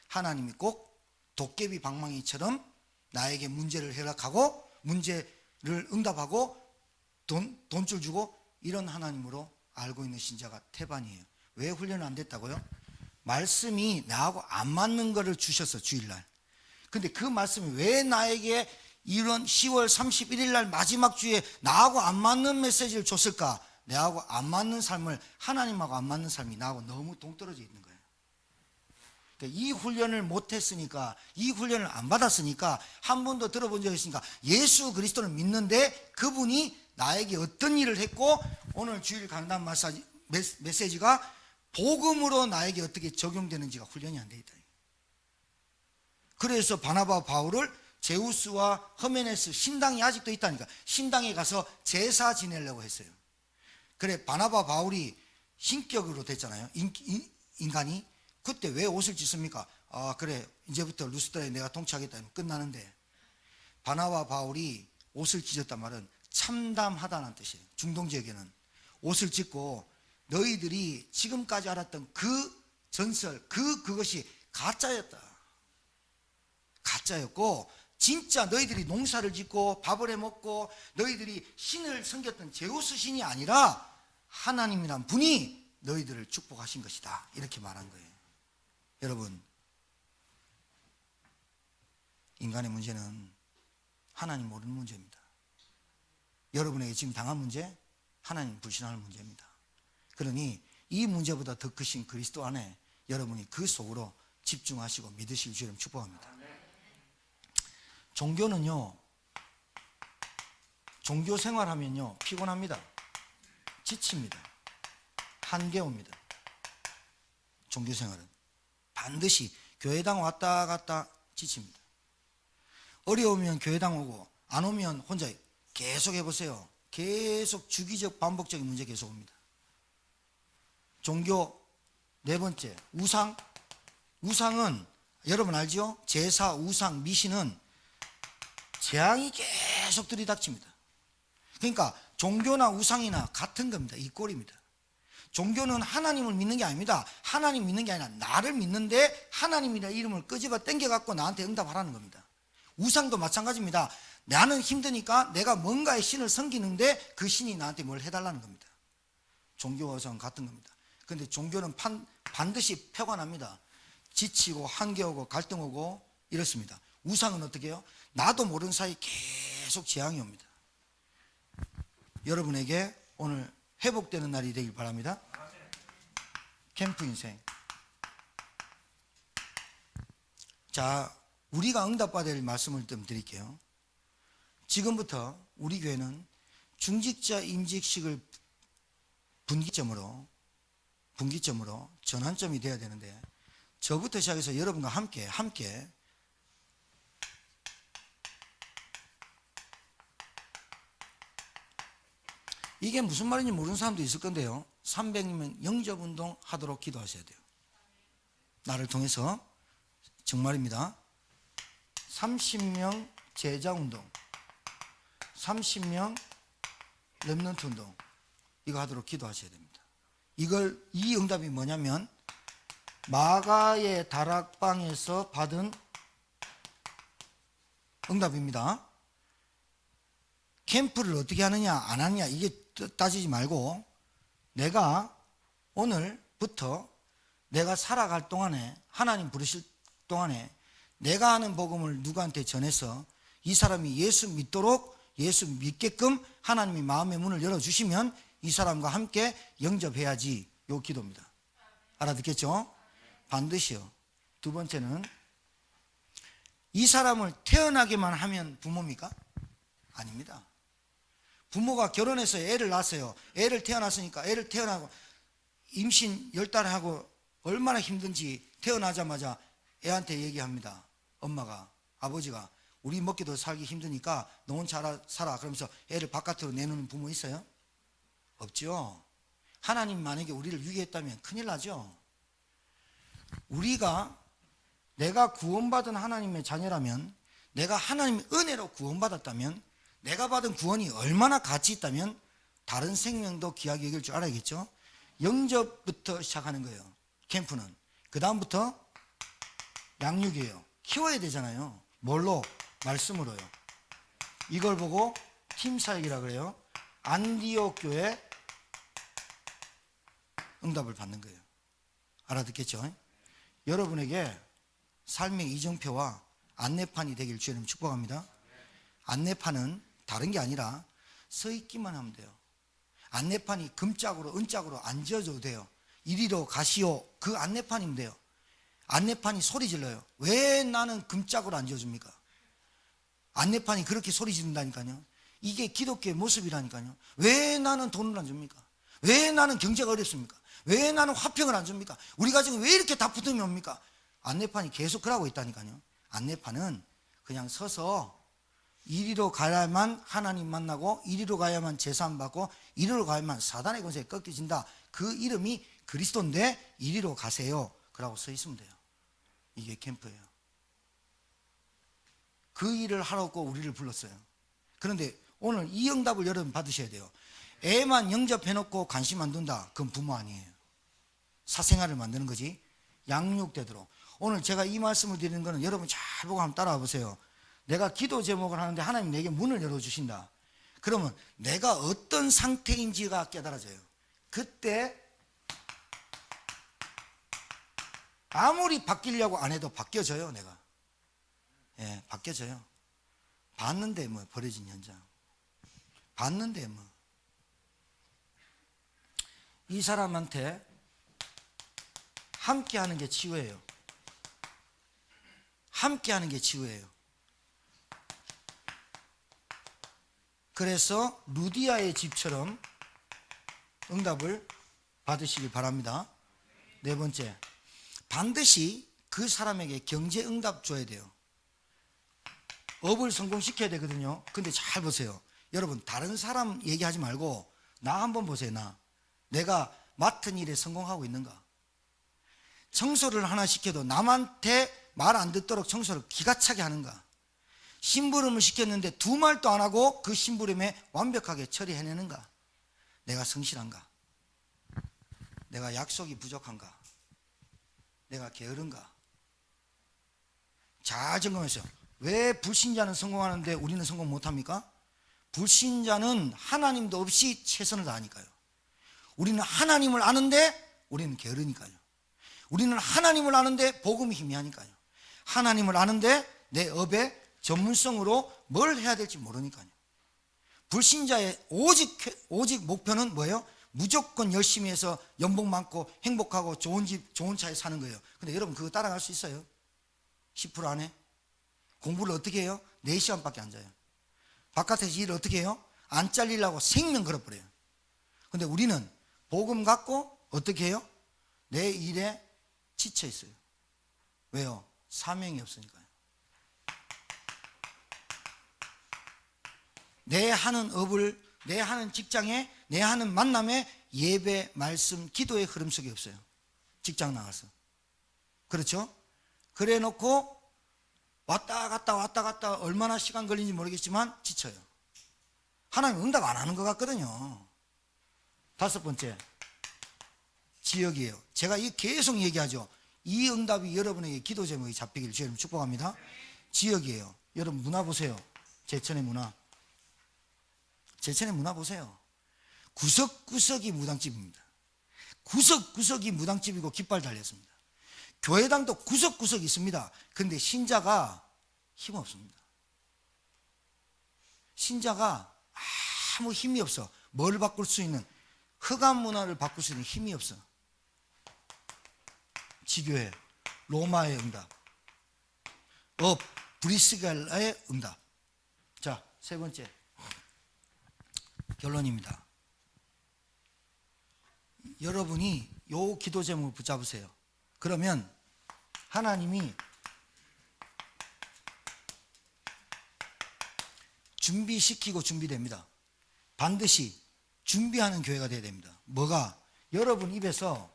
S1: 하나님이 꼭 도깨비 방망이처럼 나에게 문제를 해결하고 문제를 응답하고 돈줄 주고 이런 하나님으로 알고 있는 신자가 태반이에요. 왜 훈련을 안 됐다고요? 말씀이 나하고 안 맞는 거를 주셨어. 주일날. 근데 그 말씀이 왜 나에게 이런 10월 31일 날 마지막 주에 나하고 안 맞는 메시지를 줬을까? 나하고 안 맞는 삶을, 하나님하고 안 맞는 삶이 나하고 너무 동떨어져 있는 거예요. 그러니까 이 훈련을 못했으니까, 이 훈련을 안 받았으니까, 한 번도 들어본 적이 있으니까 예수 그리스도를 믿는데 그분이 나에게 어떤 일을 했고 오늘 주일 강단 메시지가 복음으로 나에게 어떻게 적용되는지가 훈련이 안 돼 있다. 그래서 바나바 바울을 제우스와 허메네스 신당이 아직도 있다니까 신당에 가서 제사 지내려고 했어요. 그래 바나바 바울이 신격으로 됐잖아요. 인간이. 그때 왜 옷을 찢습니까? 아 그래 이제부터 루스드라에 내가 통치하겠다 하면 끝나는데, 바나바 바울이 옷을 찢었단 말은 참담하다는 뜻이에요. 중동 지역에는 옷을 찢고 너희들이 지금까지 알았던 그 전설, 그것이 가짜였다. 가짜였고 진짜 너희들이 농사를 짓고 밥을 해 먹고 너희들이 신을 섬겼던 제우스 신이 아니라 하나님이란 분이 너희들을 축복하신 것이다. 이렇게 말한 거예요. 여러분, 인간의 문제는 하나님 모르는 문제입니다. 여러분에게 지금 당한 문제, 하나님 불신하는 문제입니다. 그러니 이 문제보다 더 크신 그리스도 안에 여러분이 그 속으로 집중하시고 믿으실 주님 축복합니다. 종교는요, 종교 생활하면요 피곤합니다. 지칩니다. 한계 옵니다. 종교 생활은 반드시 교회당 왔다 갔다 지칩니다. 어려우면 교회당 오고 안 오면 혼자 계속 해보세요. 계속 주기적 반복적인 문제 계속 옵니다. 종교 네 번째, 우상은 여러분 알죠? 제사, 우상, 미신은 재앙이 계속 들이닥칩니다. 그러니까 종교나 우상이나 같은 겁니다. 이 꼴입니다. 종교는 하나님을 믿는 게 아닙니다. 하나님 믿는 게 아니라 나를 믿는데 하나님이라는 이름을 끄집어 당겨갖고 나한테 응답하라는 겁니다. 우상도 마찬가지입니다. 나는 힘드니까 내가 뭔가의 신을 섬기는데 그 신이 나한테 뭘 해달라는 겁니다. 종교와 우상은 같은 겁니다. 그런데 종교는 반드시 표가 납니다. 지치고 한계 오고 갈등 오고 이렇습니다. 우상은 어떻게 해요? 나도 모르는 사이 계속 재앙이 옵니다. 여러분에게 오늘 회복되는 날이 되길 바랍니다. 캠프 인생. 자, 우리가 응답받을 말씀을 좀 드릴게요. 지금부터 우리 교회는 중직자 임직식을 분기점으로 전환점이 돼야 되는데, 저부터 시작해서 여러분과 함께 이게 무슨 말인지 모르는 사람도 있을 건데요. 300명 영접운동 하도록 기도하셔야 돼요. 나를 통해서 정말입니다. 30명 제자운동, 30명 렘넌트 운동, 이거 하도록 기도하셔야 됩니다. 이 응답이 뭐냐면 마가의 다락방에서 받은 응답입니다. 캠프를 어떻게 하느냐 안 하느냐 이게 따지지 말고, 내가 오늘부터 내가 살아갈 동안에, 하나님 부르실 동안에 내가 아는 복음을 누구한테 전해서 이 사람이 예수 믿도록, 예수 믿게끔 하나님이 마음의 문을 열어주시면 이 사람과 함께 영접해야지, 요 기도입니다. 알아듣겠죠? 반드시요. 두 번째는, 이 사람을 태어나게만 하면 부모입니까? 아닙니다. 부모가 결혼해서 애를 낳았어요. 애를 태어났으니까 애를 태어나고 임신 10달 하고 얼마나 힘든지 태어나자마자 애한테 얘기합니다. 엄마가, 아버지가 우리 먹기도 살기 힘드니까 너 혼자 살아 그러면서 애를 바깥으로 내놓는 부모 있어요? 없죠. 하나님 만약에 우리를 위기했다면 큰일 나죠. 내가 구원받은 하나님의 자녀라면, 내가 하나님의 은혜로 구원받았다면, 내가 받은 구원이 얼마나 가치 있다면 다른 생명도 귀하게 여길 줄 알아야겠죠. 영접부터 시작하는 거예요. 캠프는. 그 다음부터 양육이에요. 키워야 되잖아요. 뭘로? 말씀으로요. 이걸 보고 팀사역이라 그래요. 안디옥 교회 응답을 받는 거예요. 알아듣겠죠? 여러분에게 삶의 이정표와 안내판이 되길 주님 축복합니다. 안내판은 다른 게 아니라 서 있기만 하면 돼요. 안내판이 금짝으로 은짝으로 안 지어줘도 돼요. 이리로 가시오, 그 안내판이면 돼요. 안내판이 소리 질러요. 왜 나는 금짝으로 안 지어줍니까? 안내판이 그렇게 소리 지른다니까요. 이게 기독교의 모습이라니까요. 왜 나는 돈을 안 줍니까? 왜 나는 경제가 어렵습니까? 왜 나는 화평을 안 줍니까? 우리 가정은 왜 이렇게 다툼이 옵니까? 안내판이 계속 그러고 있다니까요. 안내판은 그냥 서서 이리로 가야만 하나님 만나고, 이리로 가야만 제사 받고, 이리로 가야만 사단의 권세에 꺾여진다. 그 이름이 그리스도인데 이리로 가세요. 그러고 서 있으면 돼요. 이게 캠프예요. 그 일을 하라고 우리를 불렀어요. 그런데 오늘 이 응답을 여러분 받으셔야 돼요. 애만 영접해놓고 관심 안 둔다, 그건 부모 아니에요. 사생활을 만드는 거지. 양육되도록. 오늘 제가 이 말씀을 드리는 거는 여러분 잘 보고 한번 따라와 보세요. 내가 기도 제목을 하는데 하나님 내게 문을 열어주신다. 그러면 내가 어떤 상태인지가 깨달아져요. 그때 아무리 바뀌려고 안 해도 바뀌어져요. 내가 바뀌어져요. 봤는데 뭐 버려진 현장, 봤는데 뭐 이 사람한테 함께 하는 게 치유예요. 함께 하는 게 치유예요. 그래서 루디아의 집처럼 응답을 받으시길 바랍니다. 네 번째, 반드시 그 사람에게 경제 응답 줘야 돼요. 업을 성공시켜야 되거든요. 근데 잘 보세요. 여러분, 다른 사람 얘기하지 말고 나 한번 보세요. 내가 맡은 일에 성공하고 있는가? 청소를 하나 시켜도 남한테 말 안 듣도록 청소를 기가 차게 하는가? 심부름을 시켰는데 두 말도 안 하고 그 심부름에 완벽하게 처리해내는가? 내가 성실한가? 내가 약속이 부족한가? 내가 게으른가? 잘 점검해서. 왜 불신자는 성공하는데 우리는 성공 못합니까? 불신자는 하나님도 없이 최선을 다하니까요. 우리는 하나님을 아는데 우리는 게으르니까요. 우리는 하나님을 아는데 복음이 희미하니까요. 하나님을 아는데 내 업에 전문성으로 뭘 해야 될지 모르니까요. 불신자의 오직 목표는 뭐예요? 무조건 열심히 해서 연봉 많고 행복하고 좋은 집 좋은 차에 사는 거예요. 근데 여러분 그거 따라갈 수 있어요? 10% 안에? 공부를 어떻게 해요? 4시간밖에 안 자요. 바깥에서 일을 어떻게 해요? 안 잘리려고 생명 걸어버려요. 근데 우리는 복음 갖고 어떻게 해요? 내 일에 지쳐 있어요. 왜요? 사명이 없으니까요. 내 하는 업을, 내 하는 직장에 내 하는 만남에 예배, 말씀, 기도의 흐름 속에 없어요. 직장 나가서. 그렇죠? 그래 놓고 왔다 갔다 얼마나 시간 걸리는지 모르겠지만 지쳐요. 하나님 응답 안 하는 것 같거든요. 다섯 번째, 지역이에요. 제가 이 계속 얘기하죠. 이 응답이 여러분에게 기도 제목이 잡히기를 주님 축복합니다. 지역이에요. 여러분 문화 보세요. 제천의 문화. 제천의 문화 보세요. 구석구석이 무당집입니다. 구석구석이 무당집이고 깃발 달렸습니다. 교회당도 구석구석 있습니다. 그런데 신자가 힘없습니다. 신자가 아무 힘이 없어. 뭘 바꿀 수 있는, 흑암 문화를 바꿀 수 있는 힘이 없어. 지교회, 로마의 응답, 브리스갈라의 응답. 자, 세 번째 결론입니다. 여러분이 요 기도 제목을 붙잡으세요. 그러면 하나님이 준비시키고 준비됩니다. 반드시 준비하는 교회가 되어야 됩니다. 뭐가? 여러분 입에서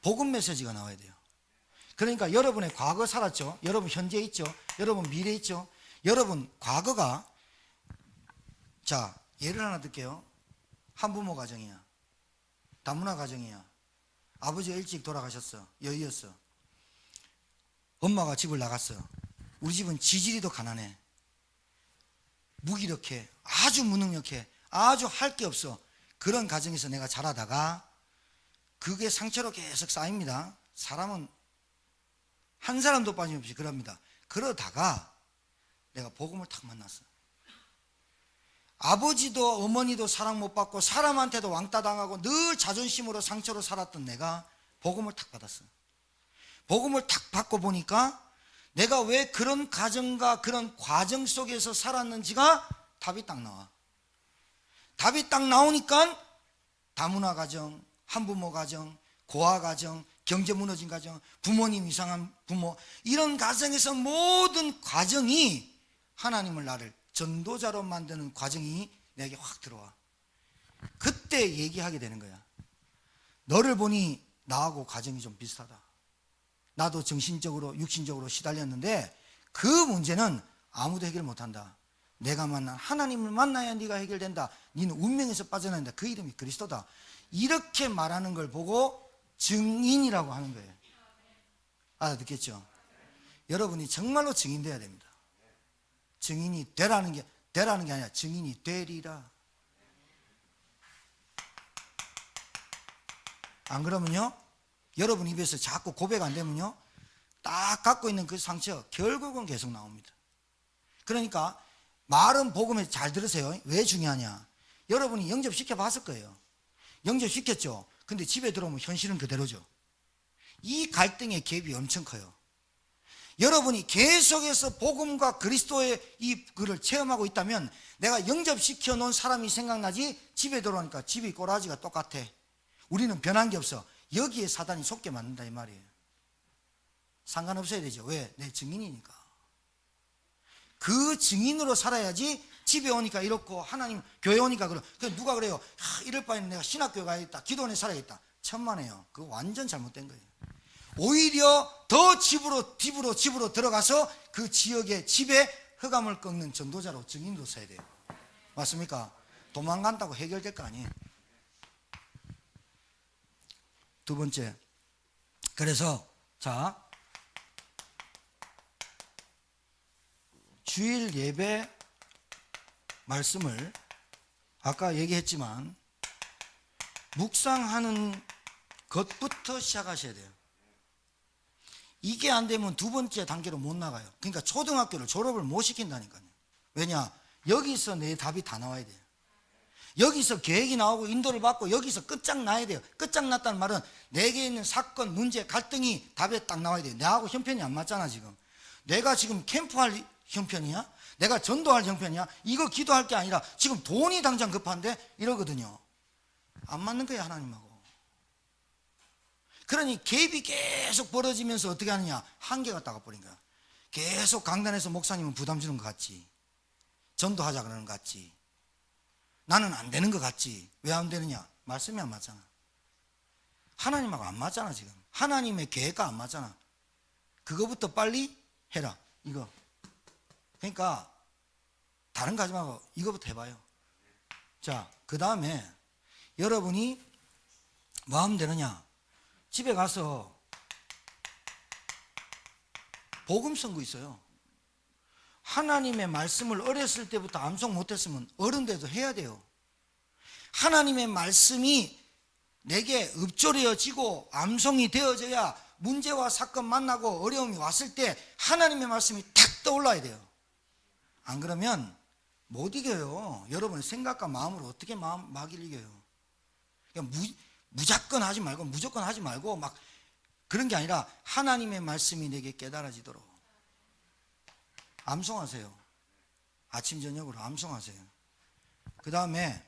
S1: 복음 메시지가 나와야 돼요. 그러니까 여러분의 과거 살았죠. 여러분 현재 있죠. 여러분 미래 있죠. 여러분 과거가, 자 예를 하나 들게요. 한부모 가정이야. 다문화 가정이야. 아버지가 일찍 돌아가셨어. 여의였어. 엄마가 집을 나갔어. 우리 집은 지지리도 가난해. 무기력해. 아주 무능력해. 아주 할 게 없어. 그런 가정에서 내가 자라다가 그게 상처로 계속 쌓입니다. 사람은 한 사람도 빠짐없이 그럽니다. 그러다가 내가 복음을 탁 만났어. 아버지도 어머니도 사랑 못 받고 사람한테도 왕따 당하고 늘 자존심으로 상처로 살았던 내가 복음을 탁 받았어. 복음을 탁 받고 보니까 내가 왜 그런 가정과 그런 과정 속에서 살았는지가 답이 딱 나와. 답이 딱 나오니까 다문화 가정, 한부모 가정, 고아 가정, 경제 무너진 가정, 부모님 이상한 부모, 이런 가정에서 모든 과정이 하나님을 나를 전도자로 만드는 과정이 내게 확 들어와. 그때 얘기하게 되는 거야. 너를 보니 나하고 가정이 좀 비슷하다. 나도 정신적으로 육신적으로 시달렸는데 그 문제는 아무도 해결 못한다. 내가 만난 하나님을 만나야 네가 해결된다. 너는 운명에서 빠져나온다. 그 이름이 그리스도다. 이렇게 말하는 걸 보고 증인이라고 하는 거예요. 알아듣겠죠? 여러분이 정말로 증인 돼야 됩니다. 증인이 되라는 게 아니라 증인이 되리라. 안 그러면요, 여러분 입에서 자꾸 고백 안 되면요, 딱 갖고 있는 그 상처 결국은 계속 나옵니다. 그러니까 말은 복음에 잘 들으세요. 왜 중요하냐? 여러분이 영접시켜 봤을 거예요. 영접시켰죠. 근데 집에 들어오면 현실은 그대로죠. 이 갈등의 갭이 엄청 커요. 여러분이 계속해서 복음과 그리스도의 그를 체험하고 있다면 내가 영접시켜 놓은 사람이 생각나지, 집에 들어오니까 집이 꼬라지가 똑같아. 우리는 변한 게 없어. 여기에 사단이 속게 만든다 이 말이에요. 상관없어야 되죠. 왜? 내 증인이니까. 그 증인으로 살아야지. 집에 오니까 이렇고 하나님 교회 오니까 그래. 누가 그래요? 이럴 바에는 내가 신학교에 가야겠다. 기도원에 살아야겠다. 천만에요. 그거 완전 잘못된 거예요. 오히려 더 집으로 들어가서 그 지역의 집에 흑암을 꺾는 전도자로 증인으로 서야 돼요. 맞습니까? 도망간다고 해결될 거 아니에요. 두 번째, 그래서 자, 주일 예배 말씀을 아까 얘기했지만 묵상하는 것부터 시작하셔야 돼요. 이게 안 되면 두 번째 단계로 못 나가요. 그러니까 초등학교를 졸업을 못 시킨다니까요. 왜냐? 여기서 내 답이 다 나와야 돼요. 여기서 계획이 나오고 인도를 받고 여기서 끝장나야 돼요. 끝장났다는 말은 내게 있는 사건, 문제, 갈등이 답에 딱 나와야 돼요. 내하고 형편이 안 맞잖아 지금. 내가 지금 캠프할 형편이야? 내가 전도할 형편이야? 이거 기도할 게 아니라 지금 돈이 당장 급한데 이러거든요. 안 맞는 거예요 하나님하고. 그러니 갭이 계속 벌어지면서 어떻게 하느냐? 한계가 따가버린 거야. 계속 강단에서 목사님은 부담 주는 것 같지, 전도하자 그러는 것 같지, 나는 안 되는 것 같지. 왜 안 되느냐? 말씀이 안 맞잖아. 하나님하고 안 맞잖아. 지금 하나님의 계획과 안 맞잖아. 그거부터 빨리 해라. 이거. 그러니까 다른 거 하지 말고 이거부터 해봐요. 자, 그 다음에 여러분이 뭐 하면 되느냐? 집에 가서 복음 선고 있어요. 하나님의 말씀을 어렸을 때부터 암송 못했으면 어른 돼도 해야 돼요. 하나님의 말씀이 내게 읊조려지고 암송이 되어져야 문제와 사건 만나고 어려움이 왔을 때 하나님의 말씀이 탁 떠올라야 돼요. 안 그러면 못 이겨요. 여러분의 생각과 마음으로 어떻게 막을 이겨요? 그냥 무조건 하지 말고 막 그런 게 아니라 하나님의 말씀이 내게 깨달아지도록 암송하세요. 아침 저녁으로 암송하세요. 그 다음에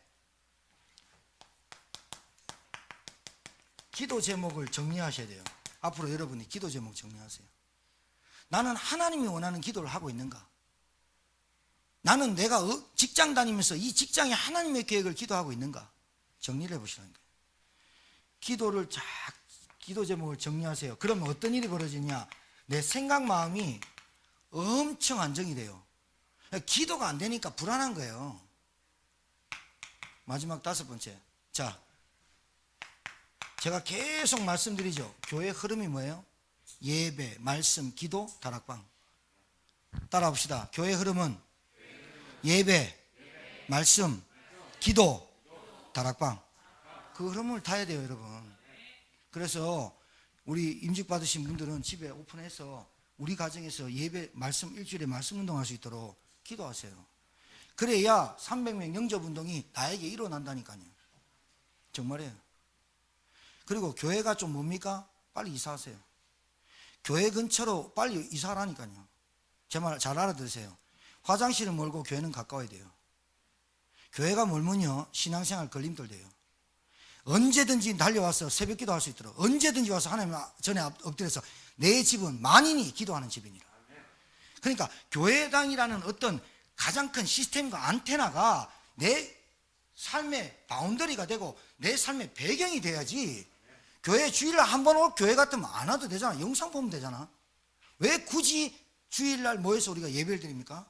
S1: 기도 제목을 정리하셔야 돼요. 앞으로 여러분이 기도 제목 정리하세요. 나는 하나님이 원하는 기도를 하고 있는가? 나는 내가 직장 다니면서 이 직장에 하나님의 계획을 기도하고 있는가? 정리를 해보시라는 거예요. 기도 제목을 정리하세요. 그러면 어떤 일이 벌어지냐? 내 생각 마음이 엄청 안정이 돼요. 기도가 안 되니까 불안한 거예요. 마지막 5번째. 자, 제가 계속 말씀드리죠. 교회 흐름이 뭐예요? 예배, 말씀, 기도, 다락방. 따라합시다. 교회 흐름은 예배, 말씀, 기도, 다락방. 그 흐름을 타야 돼요, 여러분. 그래서 우리 임직 받으신 분들은 집에 오픈해서 우리 가정에서 예배, 말씀, 일주일에 말씀 운동할 수 있도록 기도하세요. 그래야 300명 영접 운동이 나에게 일어난다니까요. 정말이에요. 그리고 교회가 좀 뭡니까? 빨리 이사하세요. 교회 근처로 빨리 이사하라니까요. 제 말 잘 알아들으세요. 화장실은 멀고 교회는 가까워야 돼요. 교회가 멀면요 신앙생활 걸림돌 돼요. 언제든지 달려와서 새벽기도 할 수 있도록 언제든지 와서 하나님 전에 엎드려서 내 집은 만인이 기도하는 집이니라. 그러니까 교회당이라는 어떤 가장 큰 시스템과 안테나가 내 삶의 바운더리가 되고 내 삶의 배경이 돼야지. 교회 주일날 한 번 올 교회 같으면 안 와도 되잖아. 영상 보면 되잖아. 왜 굳이 주일날 모여서 우리가 예배를 드립니까?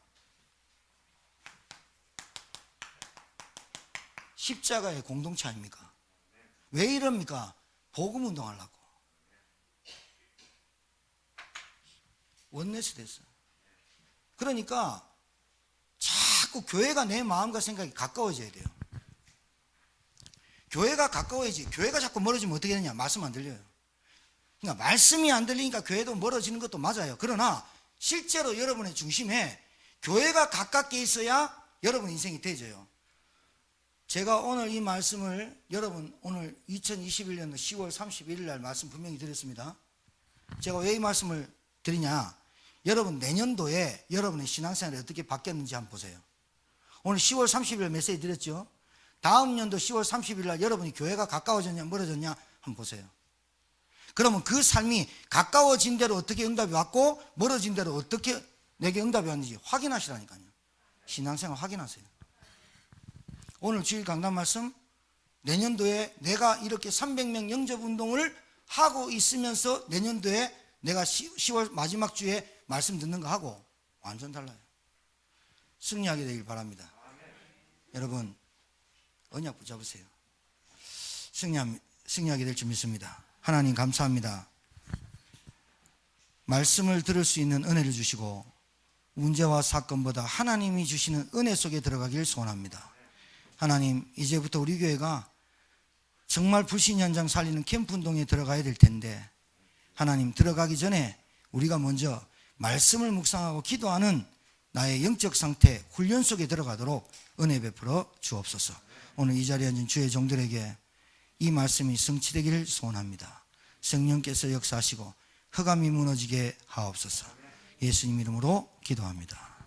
S1: 십자가의 공동체 아닙니까? 왜 이럽니까? 복음 운동하려고. 원내스 됐어요. 그러니까 자꾸 교회가 내 마음과 생각이 가까워져야 돼요. 교회가 가까워야지. 교회가 자꾸 멀어지면 어떻게 되냐? 말씀 안 들려요. 그러니까 말씀이 안 들리니까 교회도 멀어지는 것도 맞아요. 그러나 실제로 여러분의 중심에 교회가 가깝게 있어야 여러분 인생이 되져요. 제가 오늘 이 말씀을 여러분 오늘 2021년 10월 31일 날 말씀 분명히 드렸습니다. 제가 왜 이 말씀을 드리냐? 여러분 내년도에 여러분의 신앙생활이 어떻게 바뀌었는지 한번 보세요. 오늘 10월 30일 메시지 드렸죠? 다음 연도 10월 30일 날 여러분이 교회가 가까워졌냐 멀어졌냐 한번 보세요. 그러면 그 삶이 가까워진 대로 어떻게 응답이 왔고 멀어진 대로 어떻게 내게 응답이 왔는지 확인하시라니까요. 신앙생활 확인하세요. 오늘 주일 강단 말씀, 내년도에 내가 이렇게 300명 영접 운동을 하고 있으면서 내년도에 내가 10월 마지막 주에 말씀 듣는 거 하고 완전 달라요. 승리하게 되길 바랍니다. 여러분 언약 붙잡으세요. 승리하게 될 줄 믿습니다. 하나님 감사합니다. 말씀을 들을 수 있는 은혜를 주시고 문제와 사건보다 하나님이 주시는 은혜 속에 들어가길 소원합니다. 하나님 이제부터 우리 교회가 정말 불신 현장 살리는 캠프 운동에 들어가야 될 텐데 하나님 들어가기 전에 우리가 먼저 말씀을 묵상하고 기도하는 나의 영적 상태 훈련 속에 들어가도록 은혜 베풀어 주옵소서. 오늘 이 자리에 앉은 주의 종들에게 이 말씀이 성취되기를 소원합니다. 성령께서 역사하시고 흑암이 무너지게 하옵소서. 예수님 이름으로 기도합니다.